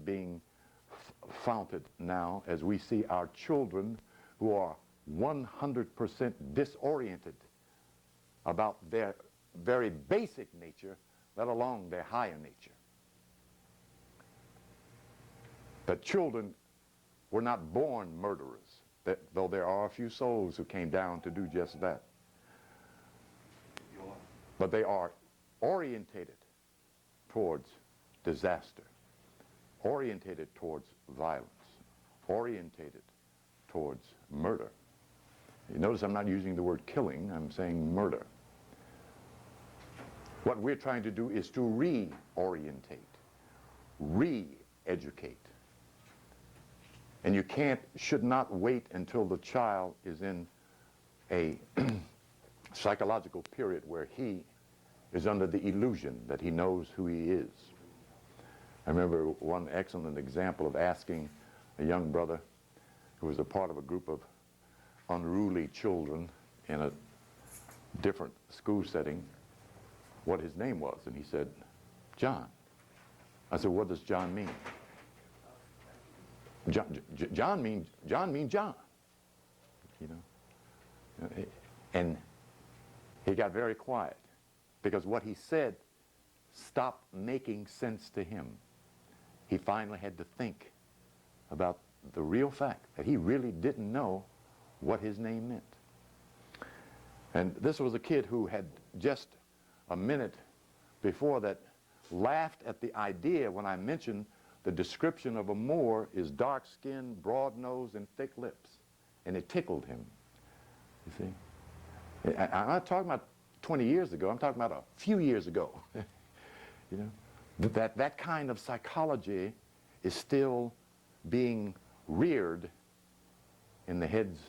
being founted now as we see our children who are 100% disoriented about their very basic nature, let alone their higher nature. That children were not born murderers, though there are a few souls who came down to do just that. But they are orientated towards disaster, orientated towards violence, orientated towards murder. You notice I'm not using the word killing, I'm saying murder. What we're trying to do is to reorientate, re-educate. And you should not wait until the child is in a psychological period where he is under the illusion that he knows who he is. I remember one excellent example of asking a young brother who was a part of a group of unruly children in a different school setting what his name was, and he said, John. I said, what does John mean? John means John, you know. And he got very quiet because what he said stopped making sense to him. He finally had to think about the real fact that he really didn't know what his name meant. And this was a kid who had just a minute before that laughed at the idea when I mentioned the description of a Moor is dark skin, broad nose, and thick lips. And it tickled him, you see. I'm not talking about 20 years ago, I'm talking about a few years ago. You know, that kind of psychology is still being reared in the heads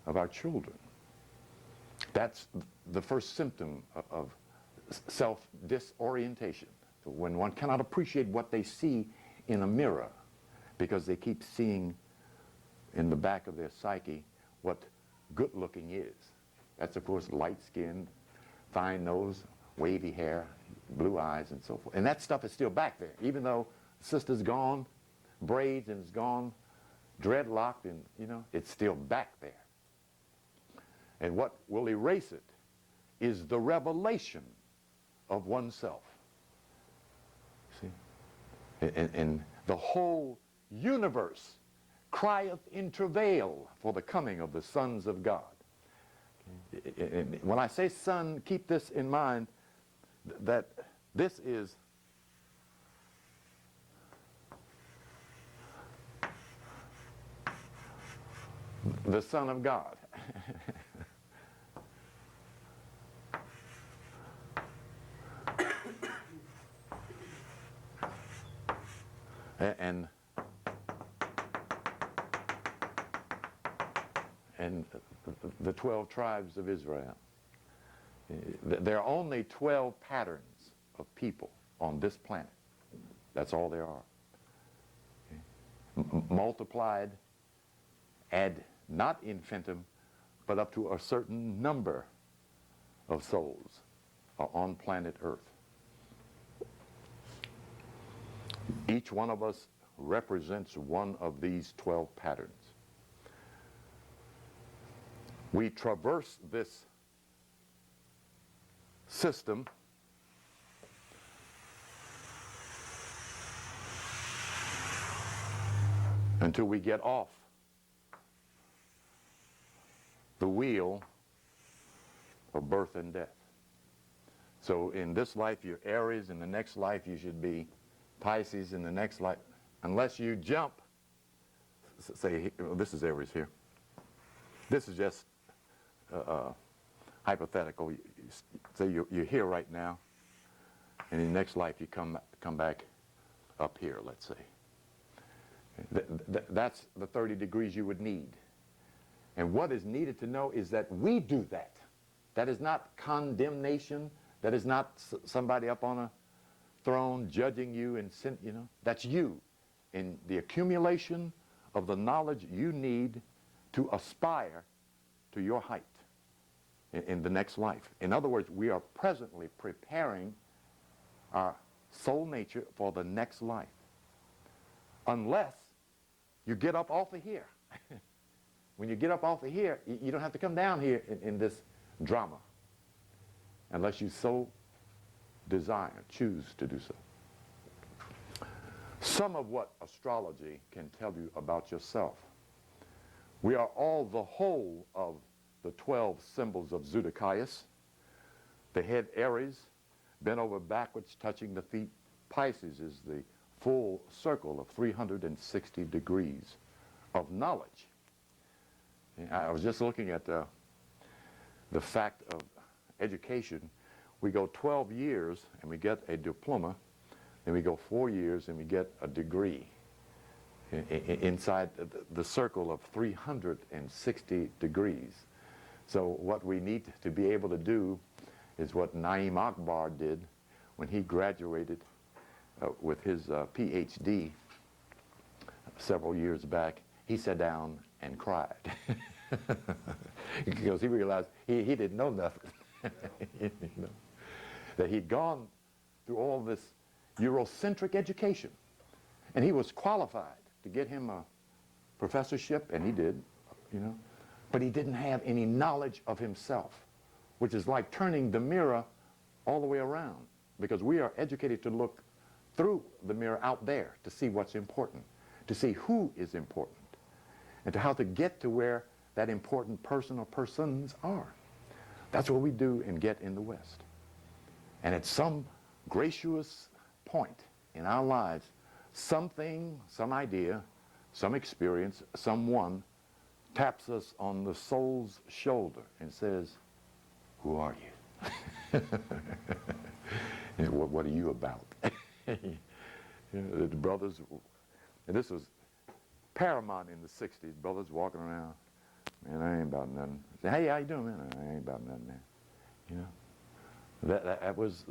of our children. That's the first symptom of self-disorientation, when one cannot appreciate what they see in a mirror because they keep seeing in the back of their psyche what good looking is. That's of course light skin, fine nose, wavy hair, blue eyes, and so forth. And that stuff is still back there, even though sister's gone, braids and it's gone, dreadlocked, and you know, it's still back there. And what will erase it is the revelation of oneself. See? And the whole universe crieth in travail for the coming of the sons of God. And when I say son, keep this in mind, that this is the Son of God. and the 12 tribes of Israel. There are only 12 patterns of people on this planet. That's all there are. Multiplied ad not infinitum, but up to a certain number of souls are on planet Earth. Each one of us represents one of these 12 patterns. We traverse this system until we get off the wheel of birth and death. So in this life you're Aries, in the next life you should be Pisces, in the next life, unless you jump, say, well, this is Aries here. This is just hypothetical. Say you're here right now, and in the next life you come back up here, let's say. That's the 30 degrees you would need. And what is needed to know is that we do that. That is not condemnation. That is not somebody up on a throne judging you and sin, you know. That's you in the accumulation of the knowledge you need to aspire to your height in the next life. In other words, we are presently preparing our soul nature for the next life. unless you get up off of here. When you get up off of here, you don't have to come down here in this drama unless you so desire, choose to do so. Some of what astrology can tell you about yourself. We are all the whole of the 12 symbols of Zodiacus. The head Aries, bent over backwards, touching the feet. Pisces is the full circle of 360 degrees of knowledge. I was just looking at the fact of education. We go 12 years and we get a diploma, then we go 4 years and we get a degree inside the circle of 360 degrees. So what we need to be able to do is what Naim Akbar did when he graduated with his PhD several years back. He sat down and cried because he realized he didn't know nothing. You know, that he'd gone through all this Eurocentric education, and he was qualified to get him a professorship, and he did, you know, but he didn't have any knowledge of himself, which is like turning the mirror all the way around, because we are educated to look through the mirror out there to see what's important, to see who is important, and to how to get to where that important person or persons are. That's what we do and get in the West. And at some gracious point in our lives, something, some idea, some experience, someone taps us on the soul's shoulder and says, "Who are you?" And what are you about? You know, the brothers, and this was paramount in the 60s, brothers walking around, "Man, I ain't about nothing." Say, "Hey, how you doing, man?" "I ain't about nothing, man." You know, that was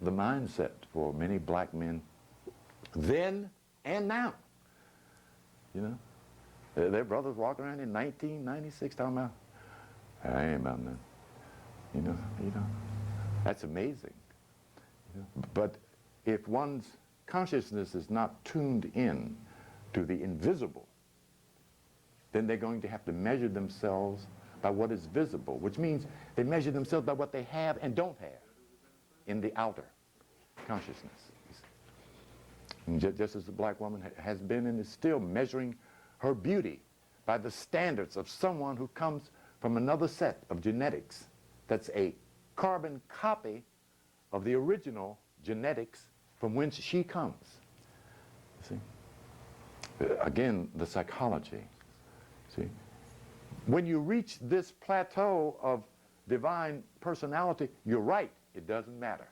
the mindset for many black men then and now. You know, their brothers walking around in 1996 talking about, "I ain't about nothing." You know, that's amazing. You know? But if one's consciousness is not tuned in to the invisible, then they're going to have to measure themselves by what is visible, which means they measure themselves by what they have and don't have in the outer consciousness. And just as the black woman has been and is still measuring her beauty by the standards of someone who comes from another set of genetics that's a carbon copy of the original genetics from whence she comes. See? Again, the psychology. See? When you reach this plateau of divine personality, you're right, it doesn't matter.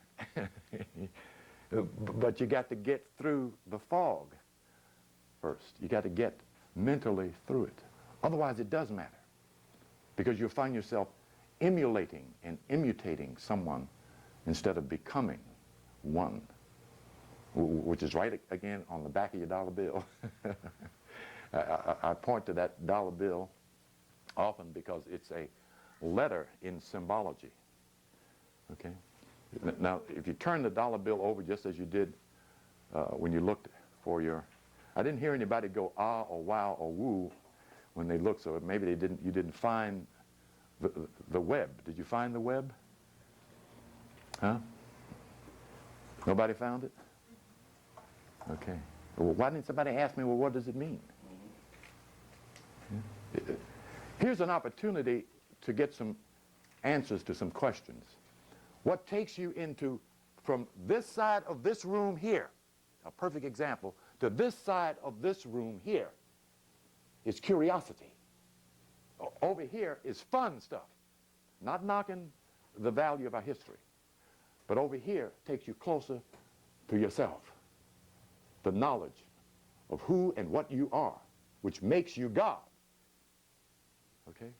But you got to get through the fog first. You got to get mentally through it. Otherwise, it does matter. Because you'll find yourself emulating and imitating someone instead of becoming one, which is right again on the back of your dollar bill. I point to that dollar bill often because it's a letter in symbology. Okay? Now, if you turn the dollar bill over just as you did when you looked for your, I didn't hear anybody go ah or wow or woo when they looked, so maybe you didn't find the web. Did you find the web? Huh? Nobody found it? Okay. Well, why didn't somebody ask me, well, what does it mean? Yeah. Here's an opportunity to get some answers to some questions. What takes you into, from this side of this room here, a perfect example, to this side of this room here is curiosity. Over here is fun stuff, not knocking the value of our history. But over here takes you closer to yourself, the knowledge of who and what you are, which makes you God. Okay?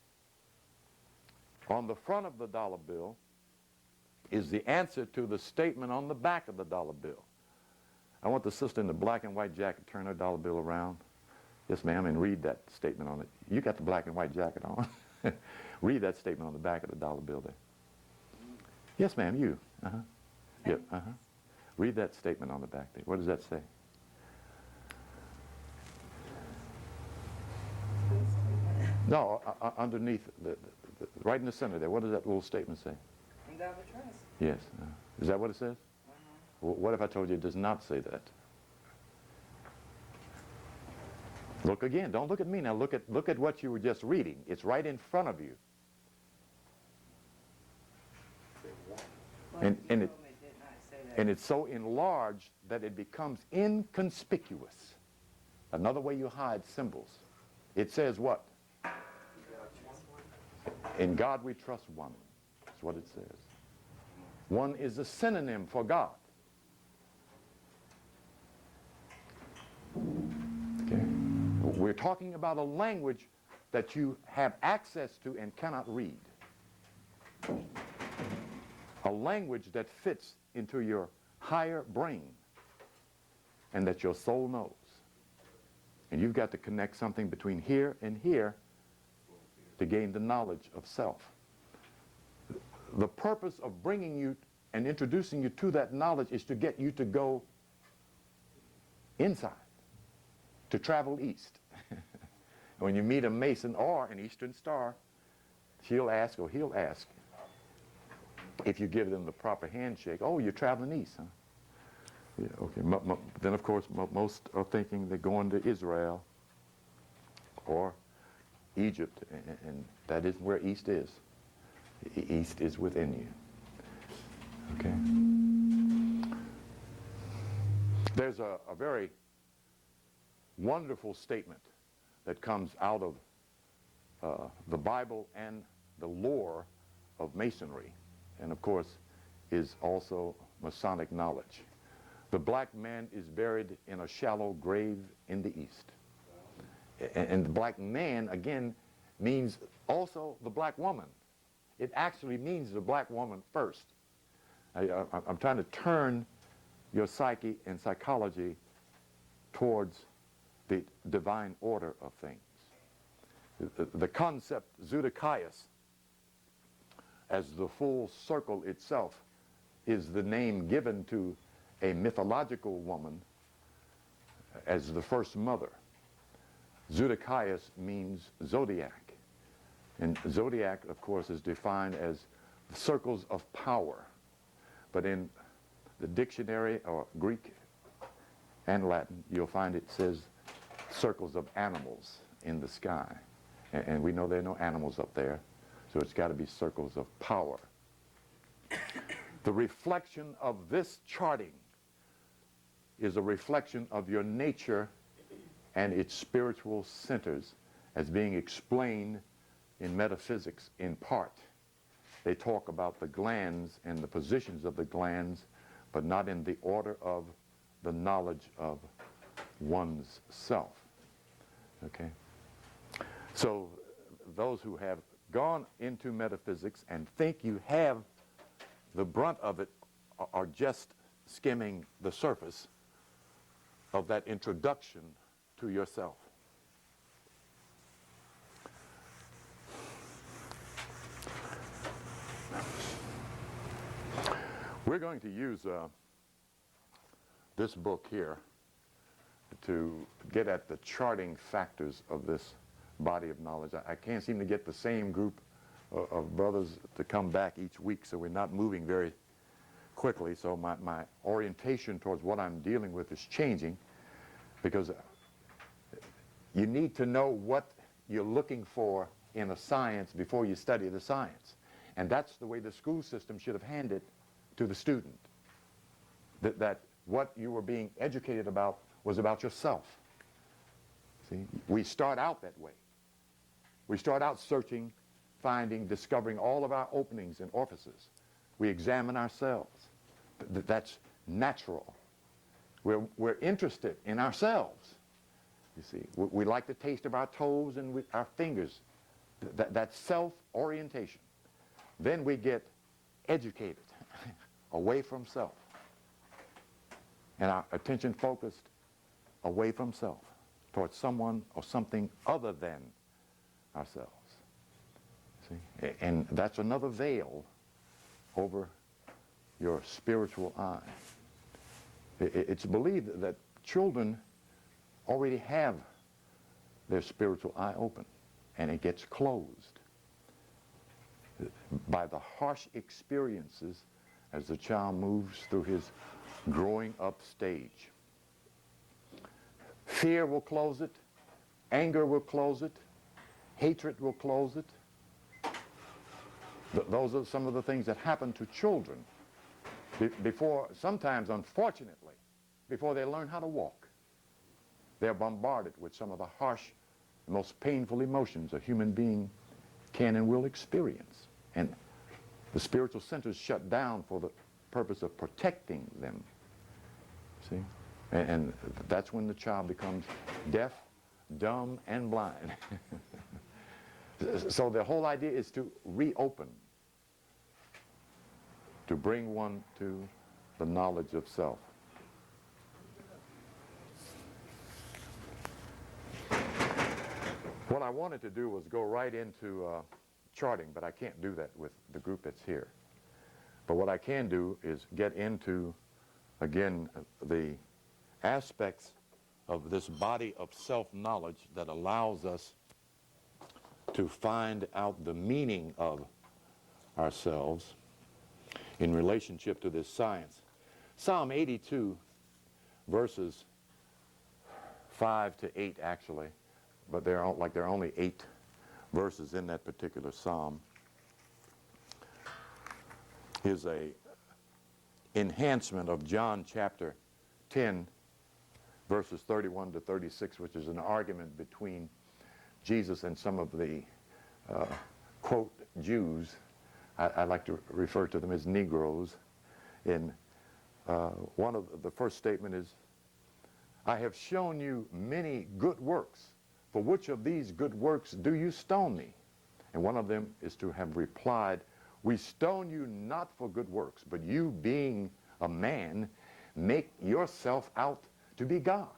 On the front of the dollar bill is the answer to the statement on the back of the dollar bill. I want the sister in the black and white jacket to turn her dollar bill around. Yes, ma'am, and read that statement on it. You got the black and white jacket on. Read that statement on the back of the dollar bill there. Yes, ma'am, you. Uh-huh. Yep, uh-huh. Read that statement on the back there. What does that say? No, underneath, right in the center there. What does that little statement say? And God will trust. Yes. Is that what it says? What if I told you it does not say that? Look again. Don't look at me now. Look at what you were just reading. It's right in front of you. And it's so enlarged that it becomes inconspicuous. Another way you hide symbols. It says what? In God we trust one. That's what it says. One is a synonym for God. Okay? We're talking about a language that you have access to and cannot read. A language that fits into your higher brain and that your soul knows. And you've got to connect something between here and here to gain the knowledge of self. The purpose of bringing you and introducing you to that knowledge is to get you to go inside, to travel east. When you meet a Mason or an Eastern Star, she'll ask or he'll ask, if you give them the proper handshake, oh, you're traveling east, huh? Yeah, okay. Then, of course, most are thinking they're going to Israel or Egypt, and that isn't where east is. East is within you. Okay? There's a very wonderful statement that comes out of the Bible and the lore of Masonry, and of course is also Masonic knowledge. The black man is buried in a shallow grave in the east. And the black man, again, means also the black woman. It actually means the black woman first. I'm trying to turn your psyche and psychology towards the divine order of things. The concept Zodicaius as the full circle itself is the name given to a mythological woman as the first mother. Zodicaius means zodiac. And zodiac, of course, is defined as circles of power. But in the dictionary, or Greek and Latin, you'll find it says circles of animals in the sky. And we know there are no animals up there, so it's got to be circles of power. The reflection of this charting is a reflection of your nature and its spiritual centers as being explained in metaphysics in part. They talk about the glands and the positions of the glands, but not in the order of the knowledge of one's self. Okay? So those who have gone into metaphysics and think you have the brunt of it are just skimming the surface of that introduction to yourself. We're going to use this book here to get at the charting factors of this body of knowledge. I can't seem to get the same group of brothers to come back each week, so we're not moving very quickly. So my orientation towards what I'm dealing with is changing, because you need to know what you're looking for in a science before you study the science. And that's the way the school system should have handed to the student. That what you were being educated about was about yourself. See, we start out that way. We start out searching, finding, discovering all of our openings and orifices. We examine ourselves. That's natural. We're interested in ourselves. You see, we like the taste of our toes and our fingers. That's self-orientation. Then we get educated away from self, and our attention focused away from self towards someone or something other than ourselves. See? And that's another veil over your spiritual eye. It's believed that children already have their spiritual eye open. and it gets closed by the harsh experiences as the child moves through his growing up stage. Fear will close it, anger will close it, hatred will close it. Those are some of the things that happen to children before, sometimes unfortunately, before they learn how to walk. They're bombarded with some of the harsh, most painful emotions a human being can and will experience. And the spiritual centers shut down for the purpose of protecting them. See? And that's when the child becomes deaf, dumb, and blind. So the whole idea is to reopen, to bring one to the knowledge of self. What I wanted to do was go right into charting, but I can't do that with the group that's here. But what I can do is get into, again, the aspects of this body of self-knowledge that allows us to find out the meaning of ourselves in relationship to this science. Psalm 82, verses 5 to 8 actually, but there are only 8 verses in that particular psalm, is a enhancement of John chapter 10, verses 31 to 36, which is an argument between Jesus and some of the, quote, Jews. I like to refer to them as Negroes. In one of the first statement is, I have shown you many good works. For which of these good works do you stone me? And one of them is to have replied, we stone you not for good works, but you being a man, make yourself out to be God.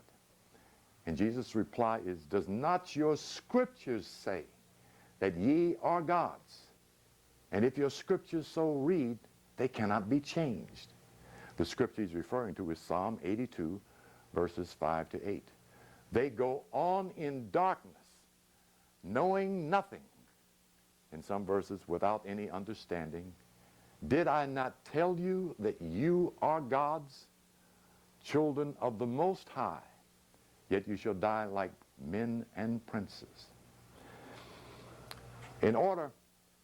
And Jesus' reply is, does not your scriptures say that ye are gods? And if your scriptures so read, they cannot be changed. The scripture he's referring to is Psalm 82, verses 5 to 8. They go on in darkness, knowing nothing. In some verses, without any understanding. Did I not tell you that you are gods, children of the Most High? Yet you shall die like men and princes. In order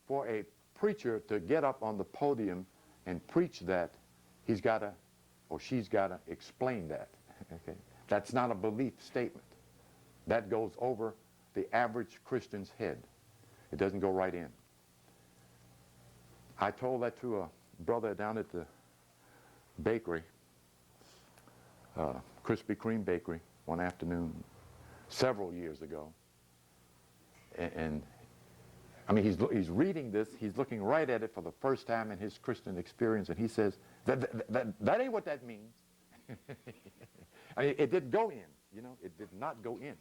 for a preacher to get up on the podium and preach that, he's got to, or she's got to explain that. Okay? That's not a belief statement. That goes over the average Christian's head. It doesn't go right in. I told that to a brother down at the bakery, Krispy Kreme bakery, one afternoon several years ago. And I mean, he's reading this, he's looking right at it for the first time in his Christian experience, and he says, that ain't what that means. I mean, it didn't go in, you know, it did not go in.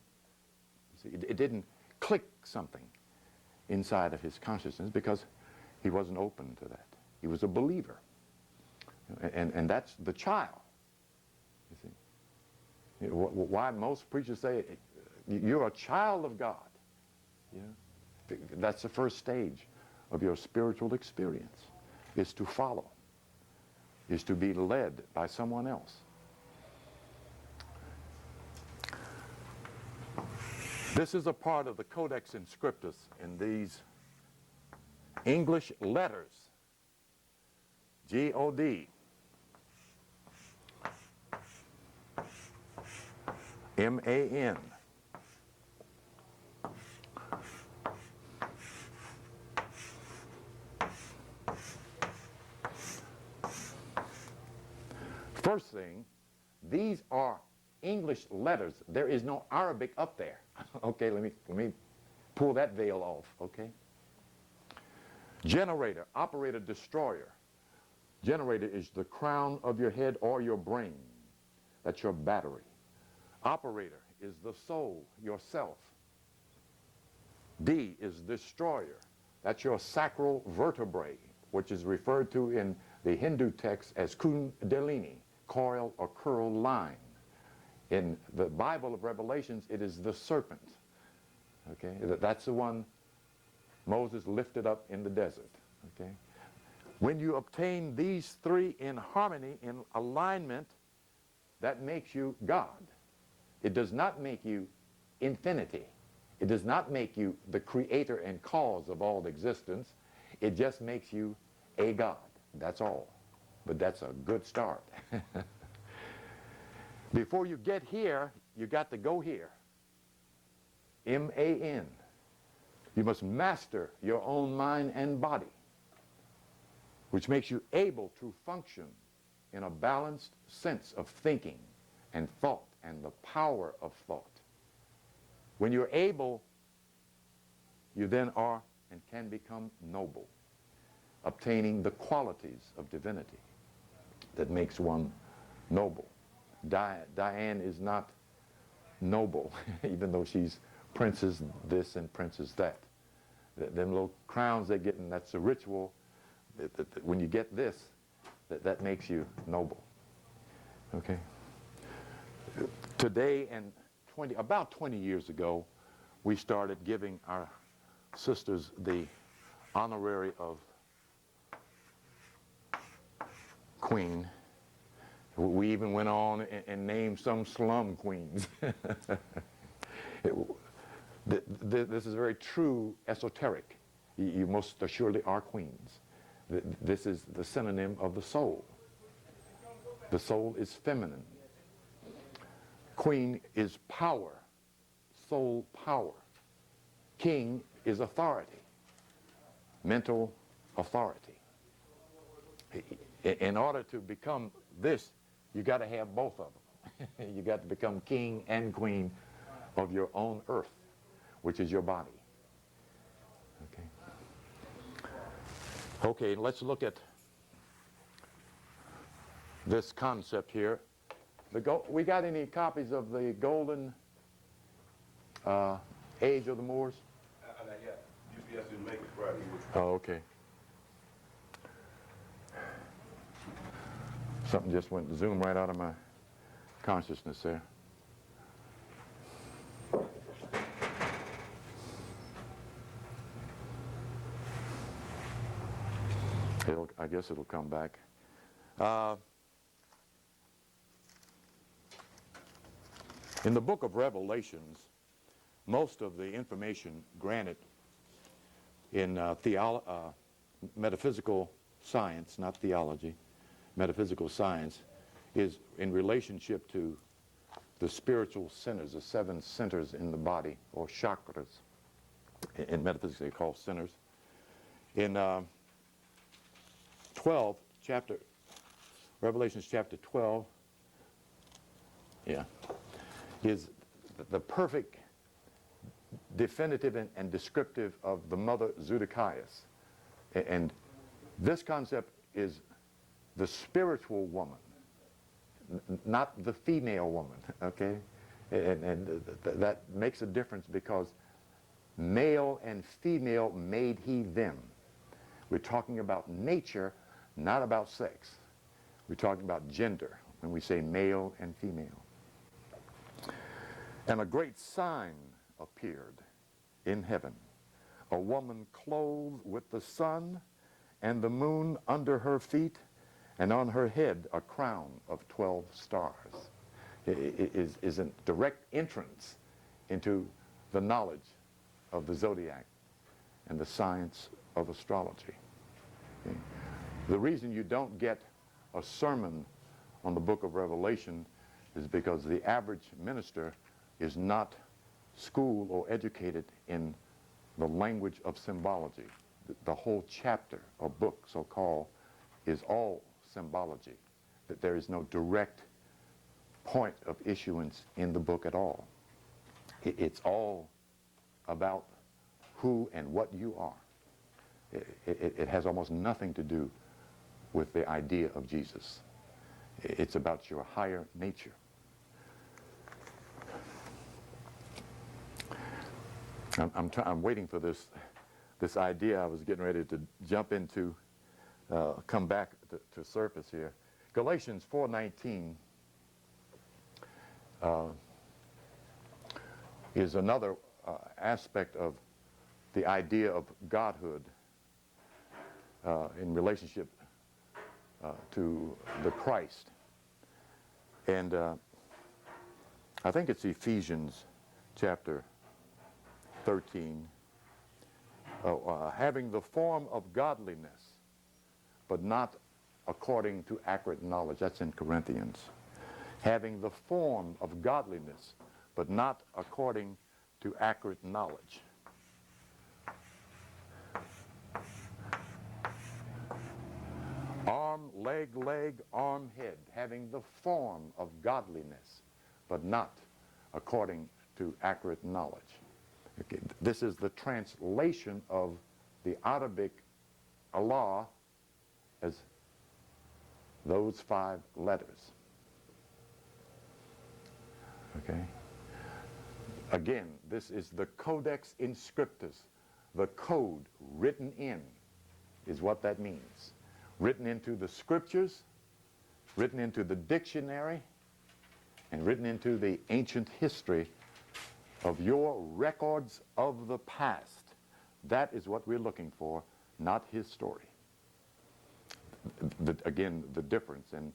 You see, it didn't click something inside of his consciousness because he wasn't open to that. He was a believer. And that's the child, you see. You know, why most preachers say, you're a child of God. You know? That's the first stage of your spiritual experience, is to follow, is to be led by someone else. This is a part of the Codex Inscriptus in these English letters, G-O-D, M-A-N. First thing, these are English letters. There is no Arabic up there. Okay, let me pull that veil off, okay? Generator, operator, destroyer. Generator is the crown of your head or your brain. That's your battery. Operator is the soul, yourself. D is destroyer. That's your sacral vertebrae, which is referred to in the Hindu text as kundalini, coil or curl line. In the Bible of Revelations, it is the serpent. Okay, that's the one Moses lifted up in the desert. Okay, when you obtain these three in harmony, in alignment, that makes you God. It does not make you infinity. It does not make you the creator and cause of all existence. It just makes you a God. That's all. But that's a good start. Before you get here, you got to go here. M-A-N. You must master your own mind and body, which makes you able to function in a balanced sense of thinking and thought and the power of thought. When you're able, you then are and can become noble, obtaining the qualities of divinity that makes one noble. Diane is not noble, even though she's princess this and princess that. Them little crowns they get, and that's a ritual. When you get this, that makes you noble. Okay? Today and about 20 years ago, we started giving our sisters the honorary of queen. We even went on and named some slum queens. This is very true esoteric. You most assuredly are queens. This is the synonym of the soul. The soul is feminine. Queen is power, soul power. King is authority, mental authority. In order to become this, you got to have both of them. You got to become king and queen of your own earth, which is your body. Okay. Okay, let's look at this concept here. We got any copies of the Golden Age of the Moors? Not yet. UPS didn't make it Friday. Oh, okay. Something just went zoom right out of my consciousness there. I guess it'll come back. In the book of Revelations, most of the information granted in metaphysical science, not theology, metaphysical science, is in relationship to the spiritual centers, the 7 centers in the body, or chakras. In metaphysics, they call centers. In Revelations chapter 12, is the perfect definitive and descriptive of the mother Zedekias. And this concept is the spiritual woman, not the female woman, okay? And that makes a difference because male and female made he them. We're talking about nature, not about sex. We're talking about gender when we say male and female. And a great sign appeared in heaven, a woman clothed with the sun and the moon under her feet, and on her head a crown of 12 stars. It is a direct entrance into the knowledge of the zodiac and the science of astrology. Okay. The reason you don't get a sermon on the book of Revelation is because the average minister is not schooled or educated in the language of symbology. The whole chapter or book, so-called, is all symbology. That there is no direct point of issuance in the book at all. It's all about who and what you are. It has almost nothing to do with the idea of Jesus. It's about your higher nature. I'm waiting for this idea I was getting ready to jump into, come back to surface here. Galatians 4:19 is another aspect of the idea of godhood in relationship to the Christ. And I think it's Ephesians chapter 13. Having the form of godliness, but not according to accurate knowledge. That's in Corinthians. Having the form of godliness, but not according to accurate knowledge. Arm, leg, arm, head. Having the form of godliness, but not according to accurate knowledge. Okay, this is the translation of the Arabic Allah as those 5 letters. Okay? Again, this is the Codex Inscriptus. The code written in is what that means. Written into the scriptures, written into the dictionary, and written into the ancient history of your records of the past. That is what we're looking for, not his story. Again, the difference. And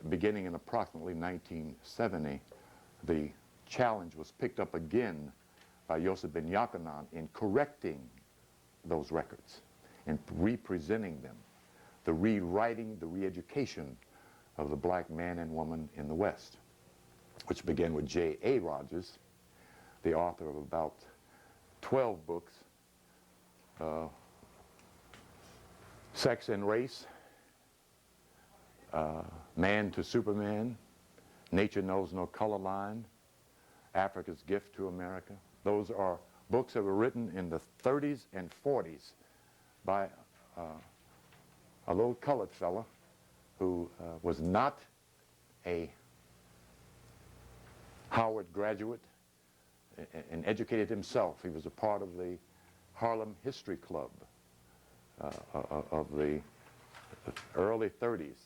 beginning in approximately 1970, the challenge was picked up again by Yosef ben Yochanan in correcting those records and representing them, the rewriting, the re-education of the black man and woman in the West, which began with J.A. Rogers, the author of about 12 books, Sex and Race, Man to Superman, Nature Knows No Color Line, Africa's Gift to America. Those are books that were written in the 30s and 40s by a little colored fella who was not a Howard graduate and educated himself. He was a part of the Harlem History Club of the early 30s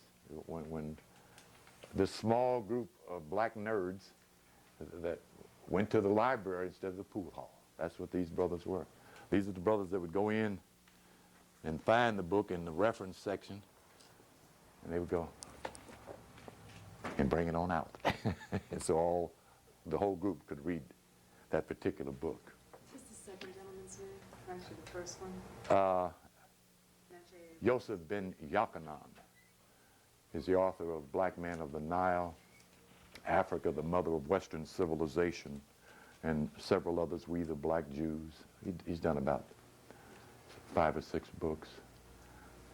when this small group of black nerds that went to the library instead of the pool hall. That's what these brothers were. These are the brothers that would go in and find the book in the reference section, and they would go and bring it on out. And so the whole group could read that particular book. Who's the second gentleman's name? Actually, the first one? Yosef ben Yochanan is the author of Black Man of the Nile, Africa, the Mother of Western Civilization, and several others, We the Black Jews. He's done about 5 or 6 books.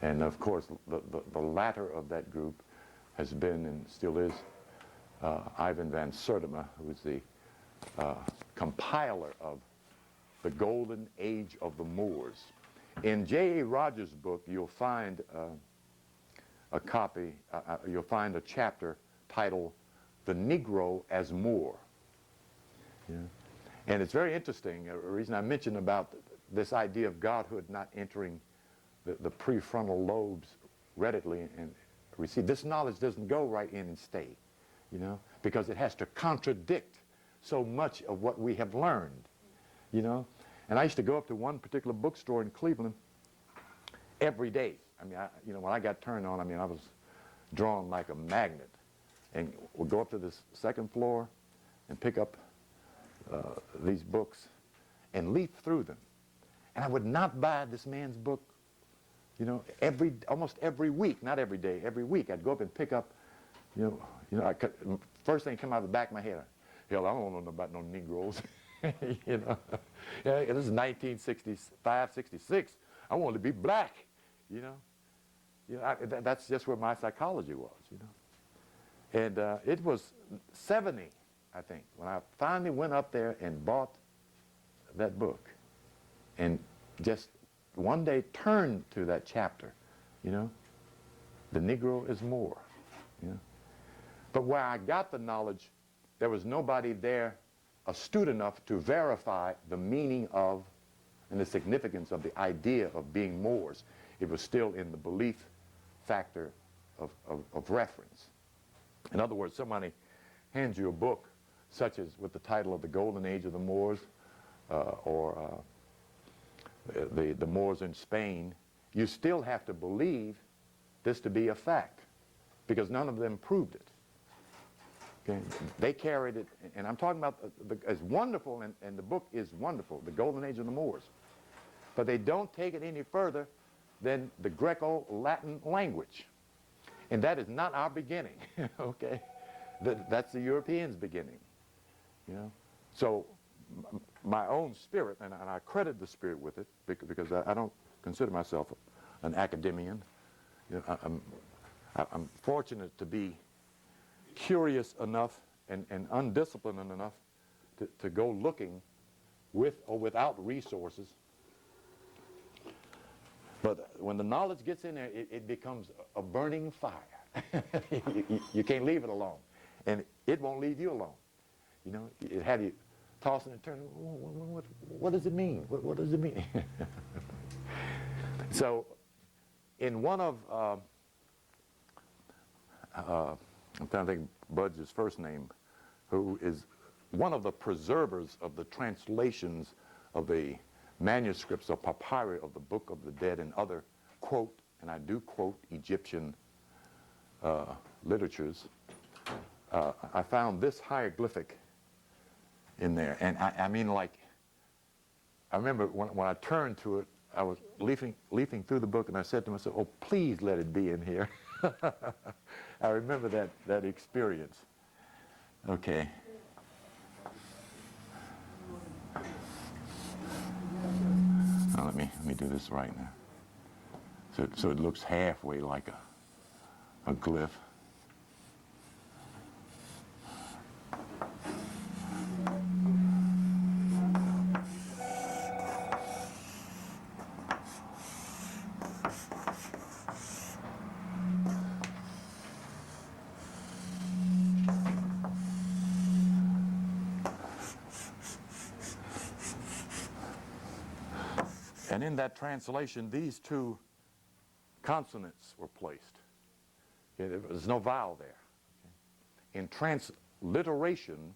And of course, the latter of that group has been and still is Ivan van Sertima, who is the compiler of the Golden Age of the Moors. In J.A. Rogers' book, you'll find a copy, you'll find a chapter titled The Negro as Moor. Yeah. And it's very interesting. A reason I mentioned about this idea of godhood not entering the prefrontal lobes readily and receive. This knowledge doesn't go right in and stay, you know, because it has to contradict so much of what we have learned, you know. And I used to go up to one particular bookstore in Cleveland every day. I mean, you know, when I got turned on, I mean, I was drawn like a magnet. And we'll go up to this second floor and pick up these books and leaf through them. And I would not buy this man's book, you know, almost every week, not every day, every week. I'd go up and pick up, you know, first thing come out of the back of my head, hell, I don't know about no Negroes. You know, yeah, this is 1965, 66. I wanted to be black, you know. You know, that's just where my psychology was, you know. And it was 70, I think, when I finally went up there and bought that book and just one day turned to that chapter, you know. The Negro is Moor, you know. But where I got the knowledge, there was nobody there astute enough to verify the meaning of and the significance of the idea of being Moors. It was still in the belief factor of reference. In other words, somebody hands you a book such as with the title of the Golden Age of the Moors, or the Moors in Spain, you still have to believe this to be a fact, because none of them proved it. Okay? They carried it, and I'm talking about as wonderful, and the book is wonderful, the Golden Age of the Moors, but they don't take it any further than the Greco-Latin language, and that is not our beginning. Okay, that's the Europeans' beginning. You know, so my own spirit, and I credit the spirit with it, because I don't consider myself an academician. You know, I'm fortunate to be curious enough and undisciplined enough to go looking with or without resources. But when the knowledge gets in there, it becomes a burning fire. You can't leave it alone, and it won't leave you alone. You know, it had you tossing and turning. What does it mean? What does it mean? So, in one of, I'm trying to think Budge's first name, who is one of the preservers of the translations of the manuscripts or papyri of the Book of the Dead and other, quote, and I do quote, Egyptian literatures, I found this hieroglyphic in there. And I mean, like, I remember when I turned to it, I was leafing through the book, and I said to myself, oh, please let it be in here. I remember that experience. Okay. Now let me do this right now. So it looks halfway like a glyph. And in that translation, these two consonants were placed. There's no vowel there. In transliteration,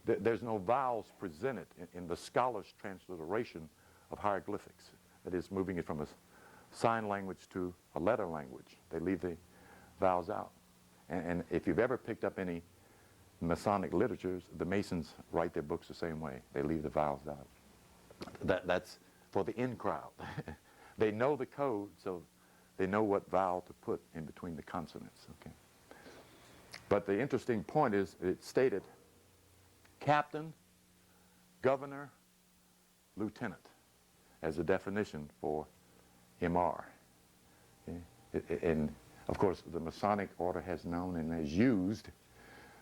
there's no vowels presented in the scholar's transliteration of hieroglyphics. That is, moving it from a sign language to a letter language. They leave the vowels out. And if you've ever picked up any Masonic literatures, the Masons write their books the same way. They leave the vowels out. That's for the in crowd. They know the code, so they know what vowel to put in between the consonants. Okay. But the interesting point is it stated captain, governor, lieutenant as a definition for MR. Okay. And of course the Masonic order has known and has used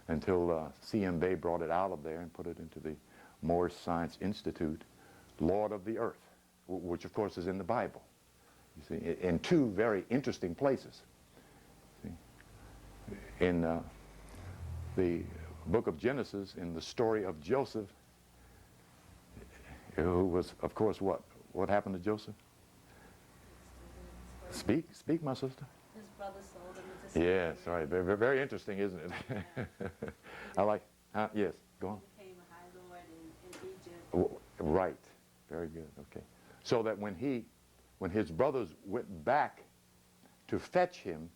until C.M. Bay brought it out of there and put it into the Moorish Science Institute, Lord of the Earth, which of course is in the Bible, you see, in two very interesting places. See? In the book of Genesis, in the story of Joseph, who was, of course, what happened to Joseph? Speak, my sister. His brother sold him as a slave. Yes, right. Very, very interesting, isn't it? I like. Yes, go on. He became a high lord in Egypt. Right. Very good. Okay. So that when his brothers went back to fetch him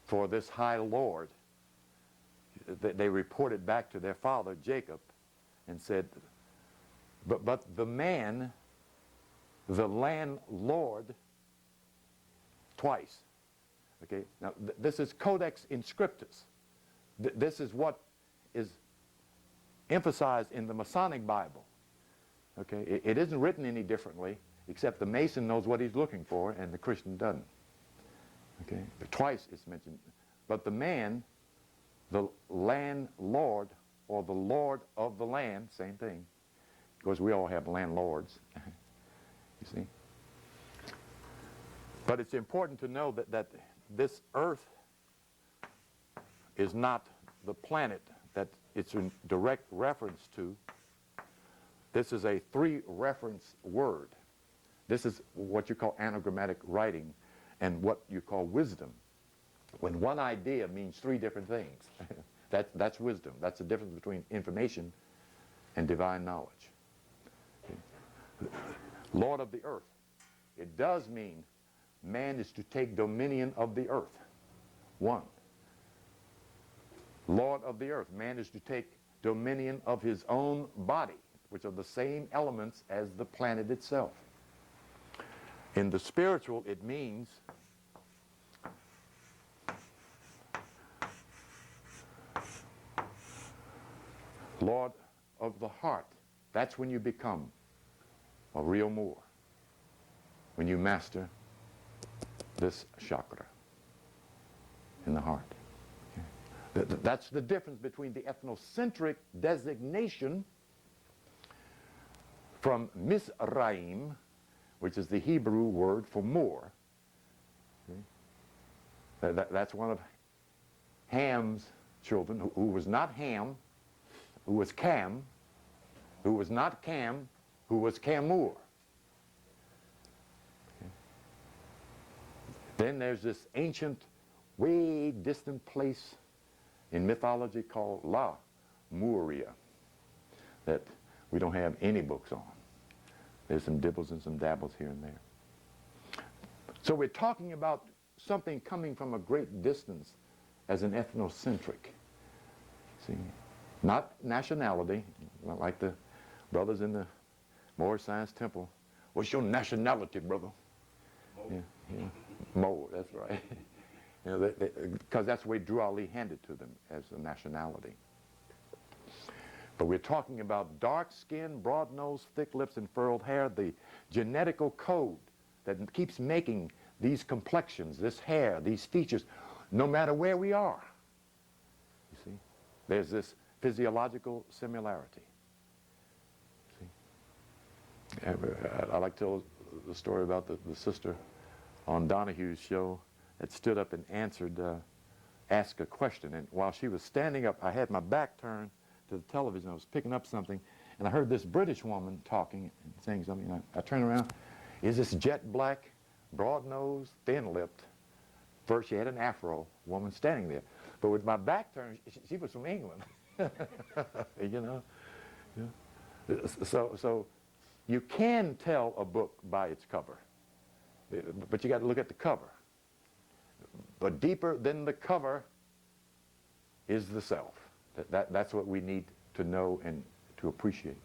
for this high lord, they reported back to their father Jacob and said, but the man, the landlord, twice. Okay. Now this is Codex Inscriptus. This is what is emphasized in the Masonic Bible. Okay, it isn't written any differently, except the Mason knows what he's looking for and the Christian doesn't. Okay, but twice it's mentioned. But the man, the landlord, or the lord of the land, same thing. Of course, we all have landlords, you see. But it's important to know that this earth is not the planet that it's in direct reference to. This is a three-reference word. This is what you call anagrammatic writing and what you call wisdom, when one idea means three different things. That's wisdom. That's the difference between information and divine knowledge. Lord of the earth. It does mean man is to take dominion of the earth. One. Lord of the earth. Man is to take dominion of his own body, which are the same elements as the planet itself. In the spiritual, it means Lord of the heart. That's when you become a real Moor, when you master this chakra in the heart. Okay. That's the difference between the ethnocentric designation from Mizraim, which is the Hebrew word for Moor. Okay. That's one of Ham's children, who was not Ham, who was Cam, who was not Cam, who was Camur. Okay. Then there's this ancient, way distant place in mythology called La Muria that we don't have any books on. There's some dibbles and some dabbles here and there. So we're talking about something coming from a great distance as an ethnocentric. See? Not nationality, not like the brothers in the Moorish Science Temple. What's your nationality, brother? Mo. Yeah, Mo, that's right. You know, because that's the way Drew Ali handed to them as a nationality. But we're talking about dark skin, broad nose, thick lips, and furrowed hair, the genetical code that keeps making these complexions, this hair, these features, no matter where we are. You see, there's this physiological similarity. See? I like to tell the story about the sister on Donahue's show that stood up and asked a question. And while she was standing up, I had my back turned to the television. I was picking up something, and I heard this British woman talking and saying something. And I turned around. Is this jet black, broad-nosed, thin-lipped? First, she had an afro woman standing there. But with my back turned, she was from England. You know? Yeah. So you can tell a book by its cover, but you got to look at the cover. But deeper than the cover is the self. That's what we need to know and to appreciate.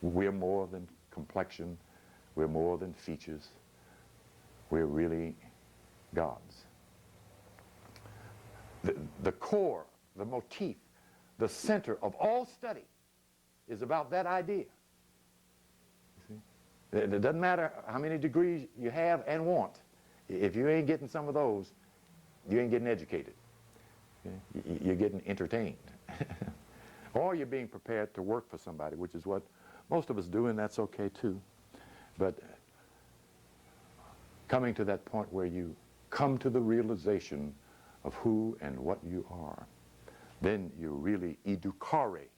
We're more than complexion. We're more than features. We're really gods. The core, the motif, the center of all study is about that idea. You see? It doesn't matter how many degrees you have and want. If you ain't getting some of those, you ain't getting educated. Okay? You're getting entertained. Or you're being prepared to work for somebody, which is what most of us do, and that's okay too. But coming to that point where you come to the realization of who and what you are, then you really educare,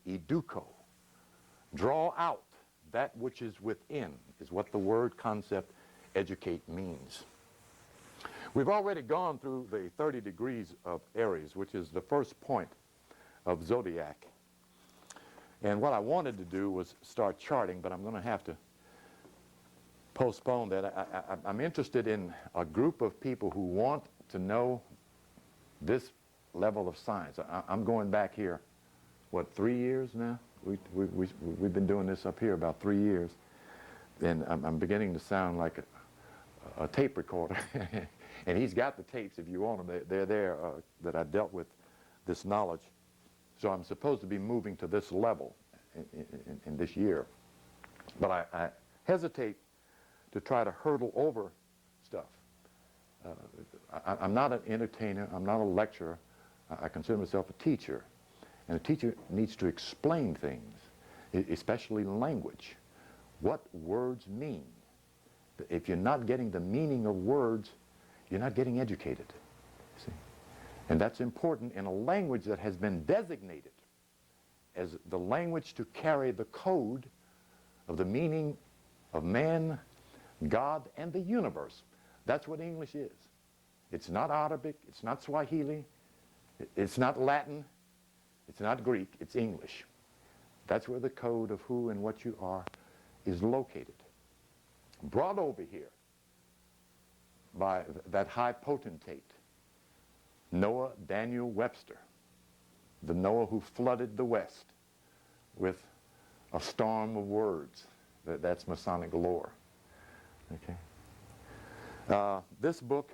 educo, draw out that which is within, is what the word concept educate means. We've already gone through the 30 degrees of Aries, which is the first point of zodiac. And what I wanted to do was start charting, but I'm going to have to postpone that. I'm interested in a group of people who want to know this level of science. I'm going back here, what, 3 years now? We've been doing this up here about 3 years. And I'm beginning to sound like a tape recorder. And he's got the tapes if you want them. They're there that I dealt with this knowledge. So I'm supposed to be moving to this level in this year. But I hesitate to try to hurdle over stuff. I'm not an entertainer. I'm not a lecturer. I consider myself a teacher. And a teacher needs to explain things, especially language, what words mean. If you're not getting the meaning of words, you're not getting educated. See? And that's important in a language that has been designated as the language to carry the code of the meaning of man, God, and the universe. That's what English is. It's not Arabic, it's not Swahili, It's not Latin, it's not Greek, it's English. That's where the code of who and what you are is located. Brought over here by that high potentate, Noah Daniel Webster, the Noah who flooded the West with a storm of words. That's Masonic lore. Okay. This book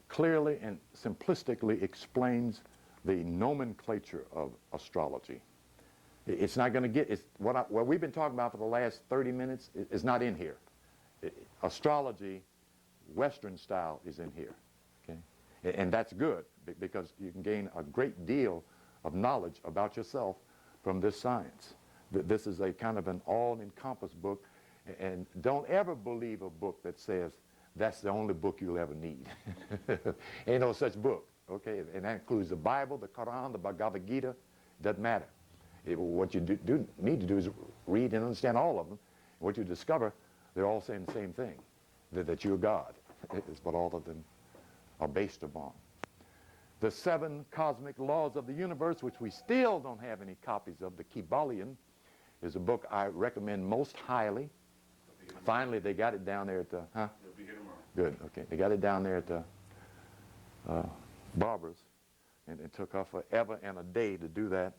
clearly and simplistically explains the nomenclature of astrology. It's not going to get, what we've been talking about for the last 30 minutes is not in here. Astrology, Western style, is in here. Okay? And that's good because you can gain a great deal of knowledge about yourself from this science. This is a kind of an all-encompassing book, and don't ever believe a book that says that's the only book you'll ever need. Ain't no such book, okay? And that includes the Bible, the Quran, the Bhagavad Gita. Doesn't matter. What you do need to do is read and understand all of them. And what you discover, they're all saying the same thing, that you're God. It's what all of them are based upon. The 7 cosmic laws of the universe, which we still don't have any copies of, the Kybalion, is a book I recommend most highly. Finally, they got it down there at the, It'll be here tomorrow. Good, okay. They got it down there at the Barber's, and it took her forever and a day to do that.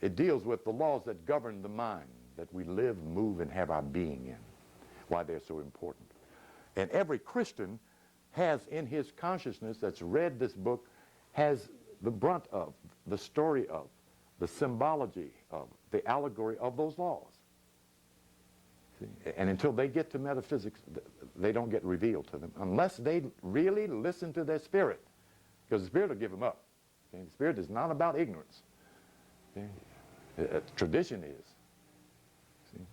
It deals with the laws that govern the mind, that we live, move, and have our being in, why they're so important. And every Christian has in his consciousness that's read this book, has the brunt of, the story of, the symbology of, the allegory of those laws. See? And until they get to metaphysics, they don't get revealed to them, unless they really listen to their spirit, because the spirit will give them up. Okay? The spirit is not about ignorance. Okay? Tradition is. See?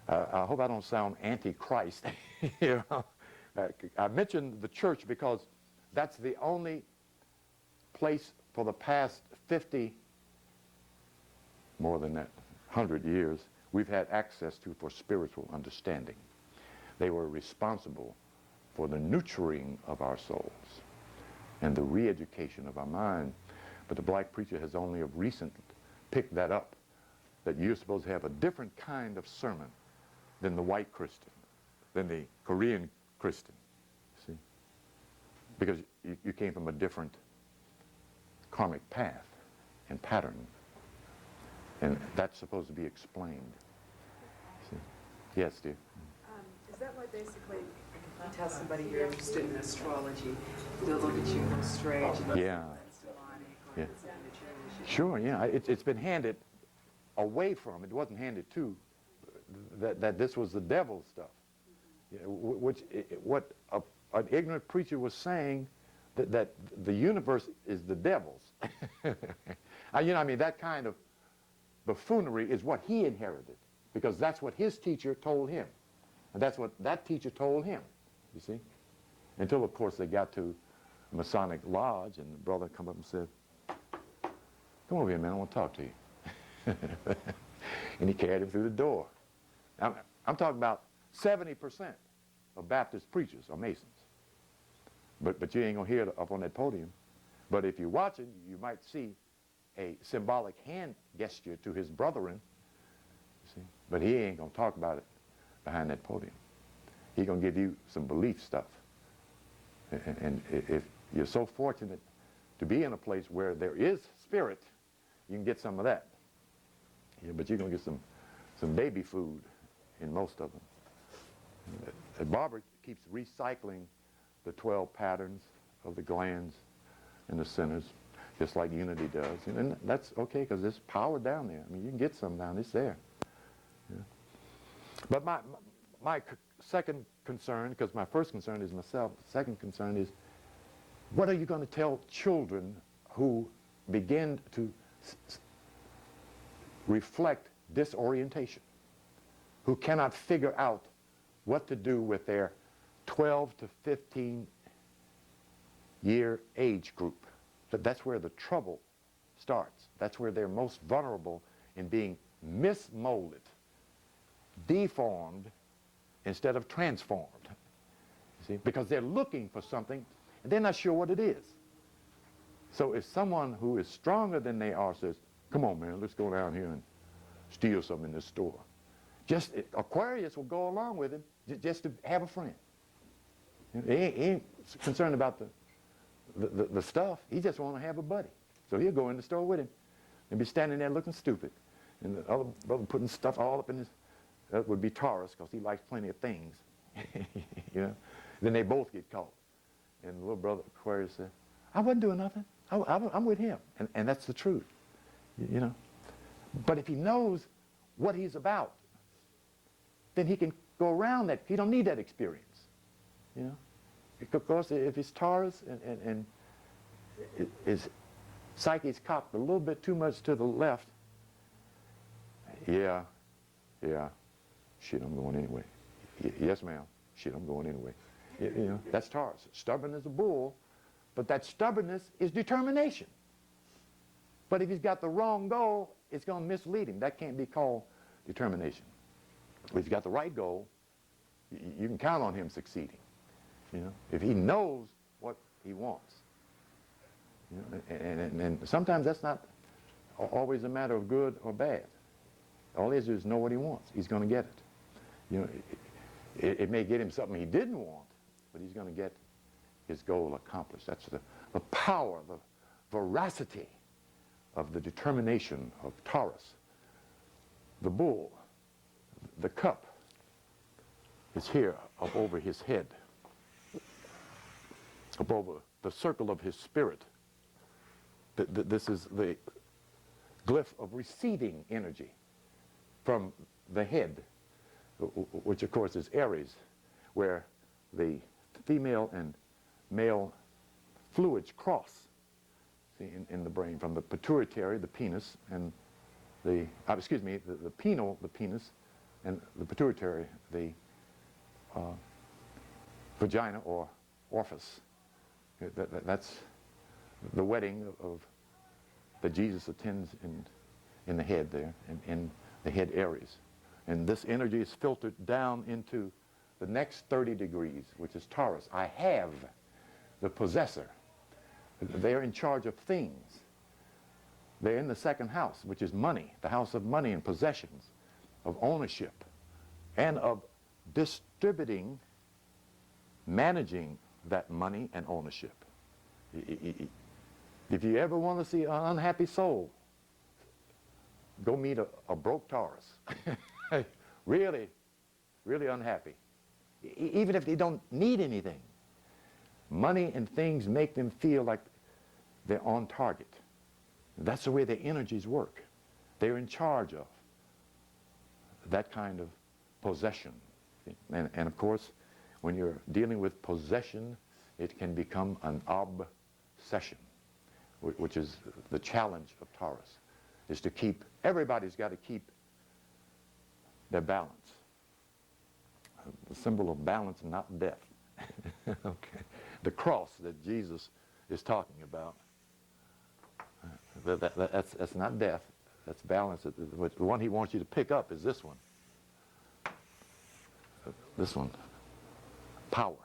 I hope I don't sound anti-Christ. You know? I mentioned the church because that's the only place for the past 50, more than that, 100 years, we've had access to for spiritual understanding. They were responsible for the nurturing of our souls and the re-education of our mind. But the black preacher has only of recent picked that up, that you're supposed to have a different kind of sermon than the white Christian, than the Korean Christian, see? Because you came from a different karmic path and pattern. And that's supposed to be explained. See? Yes, dear? Is that why basically you tell somebody you're interested in astrology, they'll look at you and go strange and Yeah. that's demonic or Yeah. it's something that you really should Sure, yeah. It's been handed away from. It wasn't handed to. That this was the devil's stuff. Yeah, what an ignorant preacher was saying, that the universe is the devil's. I mean, that kind of buffoonery is what he inherited, because that's what his teacher told him. And that's what that teacher told him, you see? Until, of course, they got to Masonic Lodge, and the brother come up and said, "Come over here, man, I want to talk to you." And he carried him through the door. I'm talking about 70% of Baptist preachers are Masons. But you ain't going to hear it up on that podium. But if you're watching, you might see a symbolic hand gesture to his brethren. See? But he ain't going to talk about it behind that podium. He's going to give you some belief stuff. And if you're so fortunate to be in a place where there is spirit, you can get some of that. Yeah, but you're going to get some baby food in most of them. Barbara keeps recycling the 12 patterns of the glands and the centers, just like Unity does. And that's okay, because there's power down there. I mean, you can get some down, it's there. Yeah. But my second concern, because my first concern is myself, the second concern is, what are you going to tell children who begin to reflect disorientation, who cannot figure out what to do with their 12 to 15 year age group? That's where the trouble starts. That's where they're most vulnerable in being mismolded, deformed, instead of transformed. You see? Because they're looking for something and they're not sure what it is. So if someone who is stronger than they are says, come on, man, let's go down here and steal something in this store. Just Aquarius will go along with him just to have a friend. He ain't concerned about the stuff. He just want to have a buddy. So he'll go in the store with him and be standing there looking stupid. And the other brother putting stuff all up in his, that would be Taurus, because he likes plenty of things. You know? Then they both get caught. And the little brother Aquarius said, I wasn't doing nothing. I'm with him. And that's the truth. You know? But if he knows what he's about, then he can go around that. He don't need that experience. You know? Of course, if he's Taurus and his psyche's cocked a little bit too much to the left, yeah, shit, I'm going anyway. Yes, ma'am. Shit, I'm going anyway. You know, that's Taurus. Stubborn as a bull, but that stubbornness is determination. But if he's got the wrong goal, it's going to mislead him. That can't be called determination. If he's got the right goal, you can count on him succeeding. You know, if he knows what he wants. You know, and sometimes that's not always a matter of good or bad. All he has to do is know what he wants. He's going to get it. You know, it may get him something he didn't want, but he's going to get his goal accomplished. That's the power, the veracity of the determination of Taurus. The bull, the cup, is here up over his head, up over the circle of his spirit. This is the glyph of receiving energy from the head, which of course is Aries, where the female and male fluids cross, see, in the brain, from the pituitary, the penis, and the penile, the penis, and the pituitary, the vagina or orifice. That's the wedding of that Jesus attends in the head there, in the head Aries. And this energy is filtered down into the next 30 degrees, which is Taurus. I have the possessor. They're in charge of things. They're in the second house, which is money, the house of money and possessions, of ownership, and of distributing, managing that money and ownership. If you ever want to see an unhappy soul, go meet a broke Taurus. Really, really unhappy. Even if they don't need anything. Money and things make them feel like they're on target. That's the way their energies work. They're in charge of that kind of possession. And of course, when you're dealing with possession, it can become an obsession, which is the challenge of Taurus, is to keep, everybody's got to keep their balance. The symbol of balance, not death. Okay. The cross that Jesus is talking about, that's not death, that's balance. The one he wants you to pick up is this one. This one, power.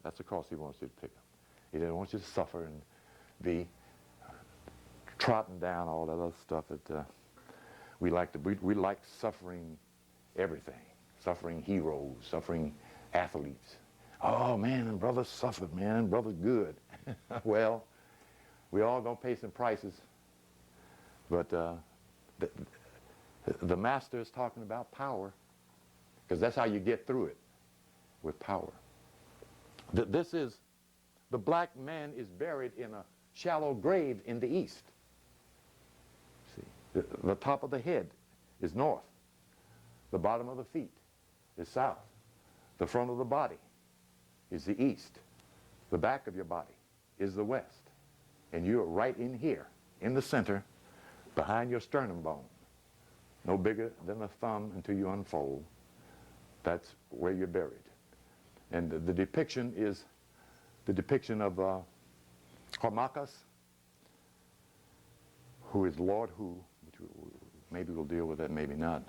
That's the cross he wants you to pick up. He doesn't want you to suffer and be trotting down all that other stuff that we like to. We like suffering everything, suffering heroes, suffering athletes. Oh man, and brother suffered, man, and brother's good. Well, we all gonna pay some prices, but the master is talking about power, because that's how you get through it, with power. This is, the black man is buried in a shallow grave in the east. See, the top of the head is north. The bottom of the feet is south. The front of the body is the east. The back of your body is the west. And you're right in here, in the center, behind your sternum bone. No bigger than a thumb until you unfold. That's where you're buried. And the depiction is the depiction of Harmakas, who is Lord Who, which maybe we'll deal with that, maybe not,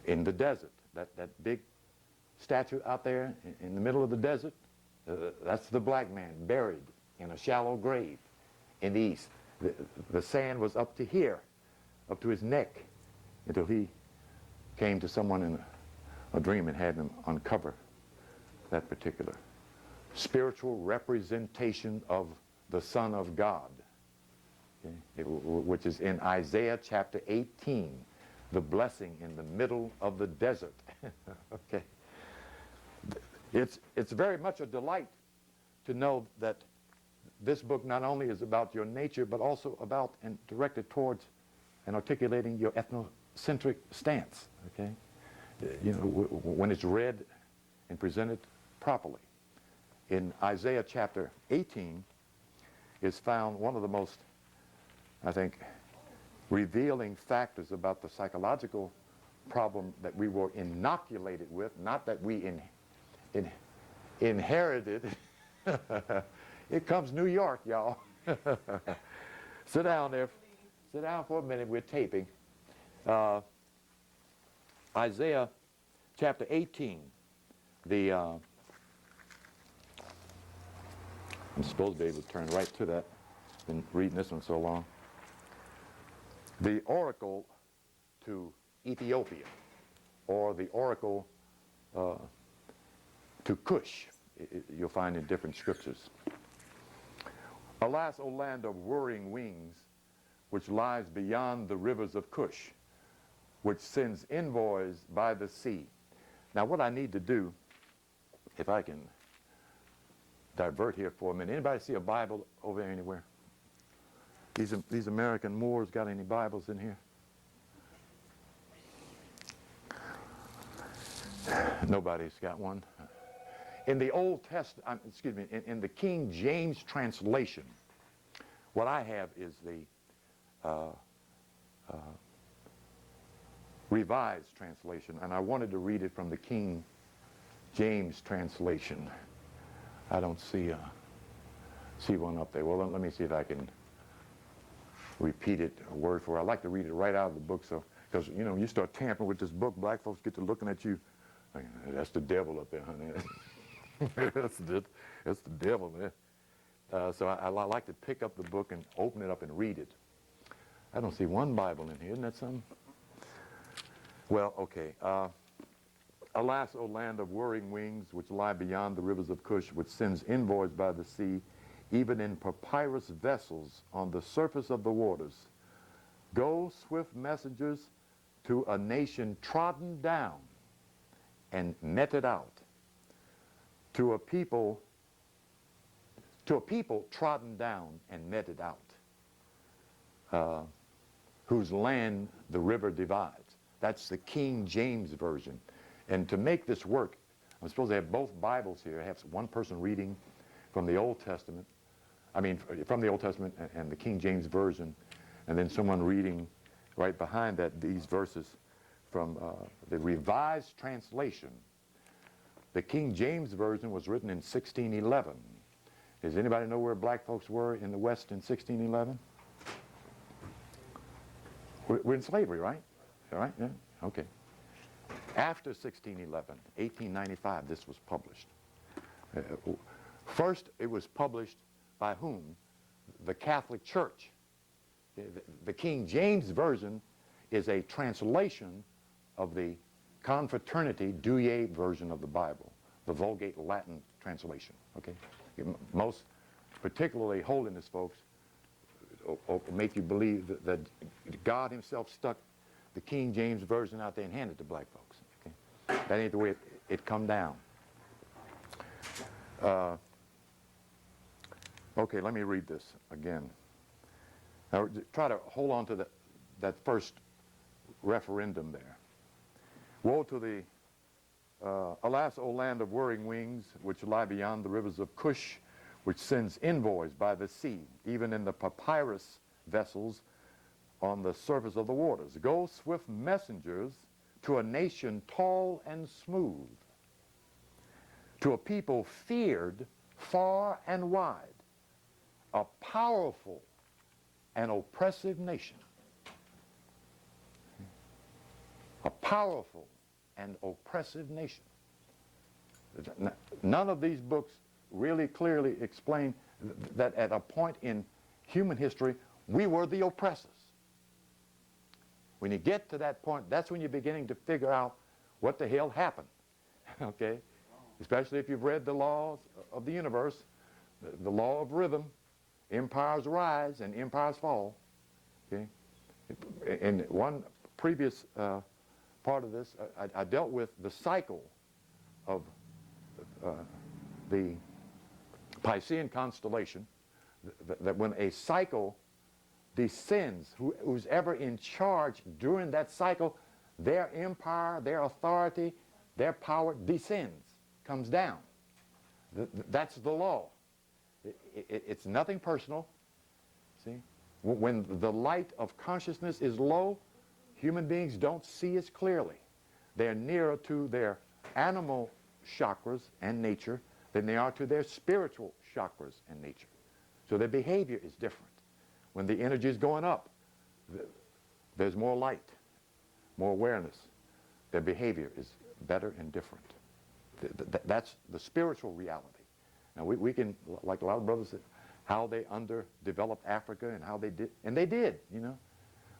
in the desert. That big statue out there in the middle of the desert, That's the black man buried in a shallow grave in the east. The sand was up to here, up to his neck, until he came to someone in a dream and had him uncover that particular spiritual representation of the Son of God, okay, which is in Isaiah chapter 18, the blessing in the middle of the desert. Okay. It's very much a delight to know that this book not only is about your nature, but also about and directed towards and articulating your ethnocentric stance, okay? You know, when it's read and presented properly. In Isaiah chapter 18 is found one of the most, I think, revealing factors about the psychological problem that we were inoculated with, not that we inherited. Here comes New York, y'all. Sit down there. Sit down for a minute. We're taping. Isaiah chapter 18. I'm supposed to be able to turn right to that. Been reading this one so long. The oracle to Ethiopia, or the oracle to Cush, you'll find in different scriptures. Alas, O land of whirring wings, which lies beyond the rivers of Cush, which sends envoys by the sea. Now what I need to do, if I can divert here for a minute. Anybody see a Bible over there anywhere? These American Moors got any Bibles in here? Nobody's got one. In the Old Testament, excuse me, in the King James translation, what I have is the Revised translation, and I wanted to read it from the King James translation. I don't see one up there. Well, let me see if I can repeat it word for word. I like to read it right out of the book, so because you know, you start tampering with this book, black folks get to looking at you. That's the devil up there, honey. that's the devil, man. So I like to pick up the book and open it up and read it. I don't see one Bible in here. Isn't that something? Well, okay. Alas, O land of whirring wings, which lie beyond the rivers of Cush, which sends envoys by the sea, even in papyrus vessels on the surface of the waters. Go, swift messengers, to a nation trodden down and meted out, to a people trodden down and meted out, whose land the river divides. That's the King James Version. And to make this work, I'm supposed to have both Bibles here. I have one person reading from the Old Testament, from the Old Testament and the King James Version, and then someone reading right behind that these verses from the Revised translation. The King James Version was written in 1611. Does anybody know where black folks were in the West in 1611? We're in slavery, right? All right, yeah, okay. After 1611, 1895, this was published. First, it was published by whom? The Catholic Church. The King James Version is a translation of the Confraternity Douay version of the Bible, the Vulgate Latin translation, okay? Most, particularly holiness folks, make you believe that God himself stuck the King James Version out there and handed it to black folks. Okay? That ain't the way it come down. Okay, let me read this again. Now, try to hold on to that first referendum there. Woe to the, alas, O land of whirring wings, which lie beyond the rivers of Cush, which sends envoys by the sea, even in the papyrus vessels on the surface of the waters. Go, swift messengers, to a nation tall and smooth, to a people feared far and wide, a powerful and oppressive nation. A powerful and oppressive nation. None of these books really clearly explain that at a point in human history, we were the oppressors. When you get to that point, that's when you're beginning to figure out what the hell happened, okay? Especially if you've read the laws of the universe, the law of rhythm, empires rise and empires fall, okay? In one previous part of this, I dealt with the cycle of the Piscean constellation, that when a cycle descends, who's ever in charge during that cycle, their empire, their authority, their power descends, comes down. That's the law. It's nothing personal. See? When the light of consciousness is low, human beings don't see as clearly. They're nearer to their animal chakras and nature than they are to their spiritual chakras and nature. So their behavior is different. When the energy is going up, there's more light, more awareness. Their behavior is better and different. That's the spiritual reality. Now we can, like a lot of brothers said, how they underdeveloped Africa and how they did, and they did, you know.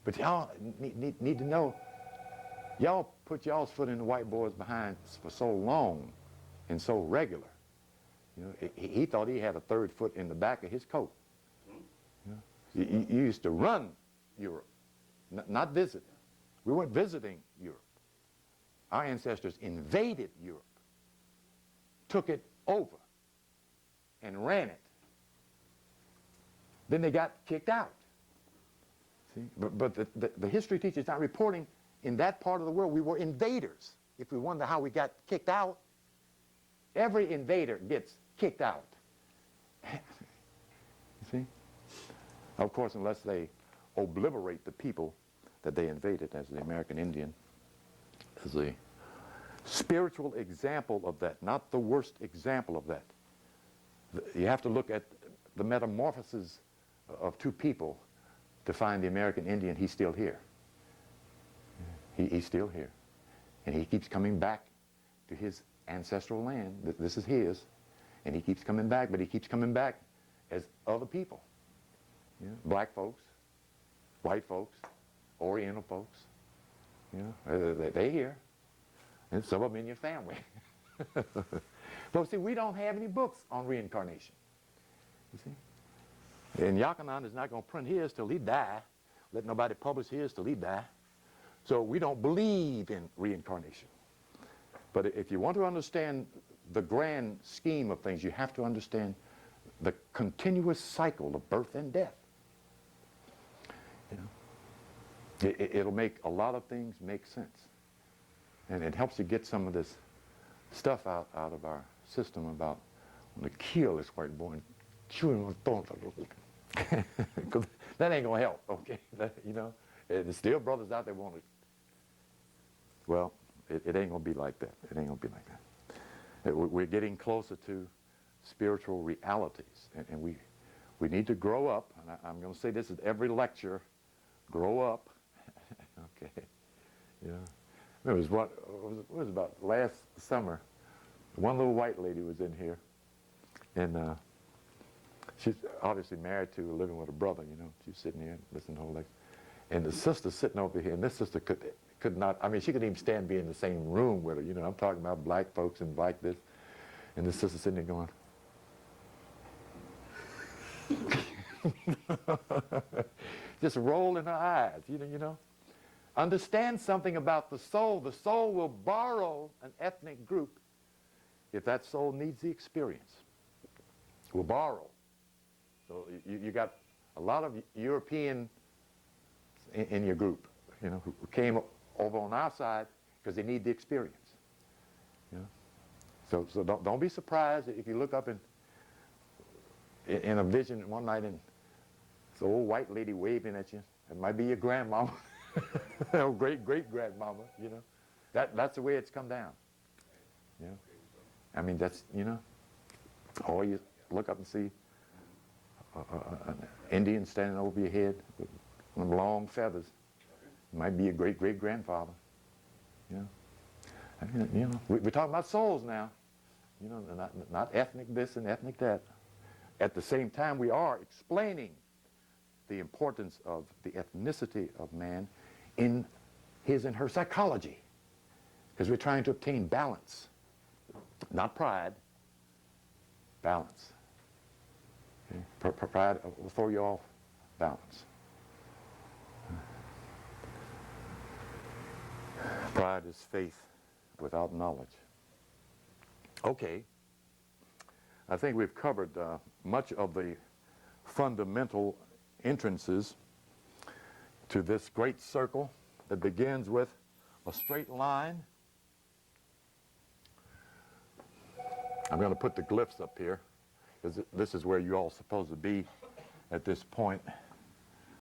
But y'all need to know, y'all put y'all's foot in the white boy's behind for so long and so regular. You know, he thought he had a third foot in the back of his coat. You know? You used to run Europe, not visit. We weren't visiting Europe. Our ancestors invaded Europe, took it over, and ran it. Then they got kicked out. See? But the history teacher's not reporting in that part of the world we were invaders. If we wonder how we got kicked out, every invader gets kicked out. You see? Of course, unless they obliterate the people that they invaded, as the American Indian is a spiritual example of that, not the worst example of that. You have to look at the metamorphosis of two people to find the American Indian. He's still here. He's still here. And he keeps coming back to his ancestral land. This is his. And he keeps coming back, but he keeps coming back as other people. You know, black folks, white folks, Oriental folks. You know, they're here. And some of them in your family. But see, we don't have any books on reincarnation. You see? And Yakanan is not going to print his till he die. Let nobody publish his till he die. So we don't believe in reincarnation. But if you want to understand the grand scheme of things, you have to understand the continuous cycle of birth and death. You know, it'll make a lot of things make sense. And it helps you get some of this stuff out of our system about when to kill this white boy and chew him on thorns. Because that ain't going to help, okay? You know, there's still brothers out there want to. Well, it ain't going to be like that. It ain't going to be like that. We're getting closer to spiritual realities. And we need to grow up. And I'm going to say this at every lecture. Grow up. Okay. You know, it was about last summer. One little white lady was in here. And she's obviously married to, living with a brother, you know. She's sitting here listening to the whole lecture. And the sister's sitting over here. And this sister could not, I mean, she couldn't even stand being in the same room with her. You know, I'm talking about black folks and like this. And this sister sitting there going, just rolling her eyes, you know. Understand something about the soul. The soul will borrow an ethnic group if that soul needs the experience. Will borrow. So you got a lot of European in your group, you know, who came over on our side because they need the experience. You know? So don't be surprised if you look up in a vision one night and this old white lady waving at you. It might be your grandmama, or great-great-grandmama, you know. That's the way it's come down. You know? I mean, that's, you know, or you look up and see an Indian standing over your head with long feathers. It might be your great-great-grandfather. You know? I mean, you know, we're talking about souls now. you know, not ethnic this and ethnic that. At the same time, we are explaining the importance of the ethnicity of man in his and her psychology, because we're trying to obtain balance, not pride, balance. Okay? Pride will throw you off balance. Pride is faith without knowledge. Okay, I think we've covered much of the fundamental entrances to this great circle that begins with a straight line. I'm going to put the glyphs up here, because this is where you're all supposed to be at this point.